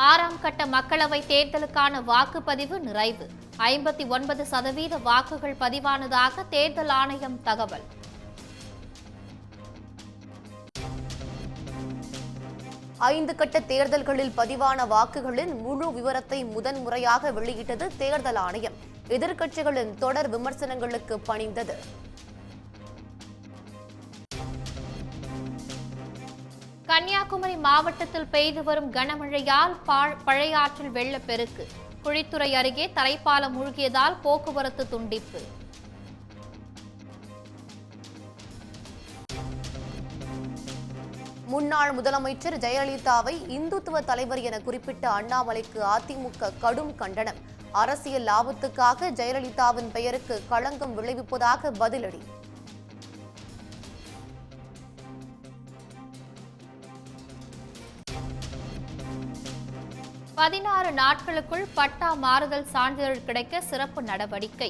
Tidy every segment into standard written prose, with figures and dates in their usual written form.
ஆறாம் கட்ட மக்களவைத் தேர்தலுக்கான வாக்குப்பதிவு நிறைவு. 59% வாக்குகள் பதிவானதாக தேர்தல் ஆணையம் தகவல். ஐந்து கட்ட தேர்தல்களில் பதிவான வாக்குகளின் முழு விவரத்தை முதன்முறையாக வெளியிட்டது தேர்தல் ஆணையம். எதிர்க்கட்சிகளின் தொடர் விமர்சனங்களுக்கு பணிந்தது. கன்னியாகுமரி மாவட்டத்தில் பெய்து வரும் கனமழையால் பழையாற்றில் வெள்ளப்பெருக்கு. குழித்துறை அருகே தரைப்பாலம் மூழ்கியதால் போக்குவரத்து துண்டிப்பு. முன்னாள் முதலமைச்சர் ஜெயலலிதாவை இந்துத்துவ தலைவர் என குறிப்பிட்ட அண்ணாமலைக்கு அதிமுக கடும் கண்டனம். அரசியல் லாபத்துக்காக ஜெயலலிதாவின் பெயருக்கு களங்கம் விளைவிப்பதாக பதிலடி. பதினாறு நாட்களுக்குள் பட்டா மாறுதல் சான்றிதழ் கிடைக்க சிறப்பு நடவடிக்கை.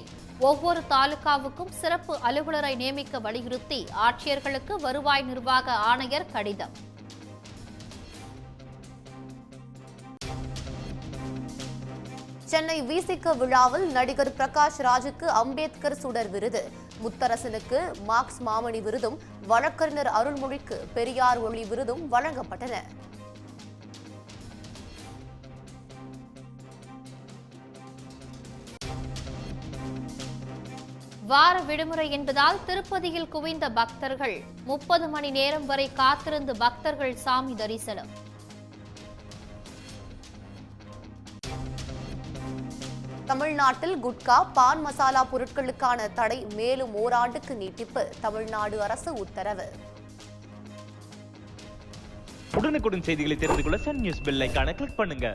ஒவ்வொரு தாலுகாவுக்கும் சிறப்பு அலுவலரை நியமிக்க வலியுறுத்தி ஆட்சியர்களுக்கு வருவாய் நிர்வாக ஆணையர் கடிதம். சென்னை விசிக விழாவில் நடிகர் பிரகாஷ் ராஜுக்கு அம்பேத்கர் சுடர் விருது, முத்தரசனுக்கு மார்க்ஸ் மாமணி விருதும், வழக்கறிஞர் அருள்மொழிக்கு பெரியார் ஒளி விருதும் வழங்கப்பட்டன. வார விடுமுறை என்பதால் திருப்பதியில் குவிந்த பக்தர்கள். 30 மணி நேரம் வரை காத்திருந்து பக்தர்கள் சாமி தரிசனம். தமிழ்நாட்டில் குட்கா, பான் மசாலா பொருட்களுக்கான தடை மேலும் ஓராண்டுக்கு நீட்டிப்பு. தமிழ்நாடு அரசு உத்தரவு. உடனுக்குடன் செய்திகளை தெரிந்து கொள்ள சன் நியூஸ் பெல் ஐகானை கிளிக் பண்ணுங்க.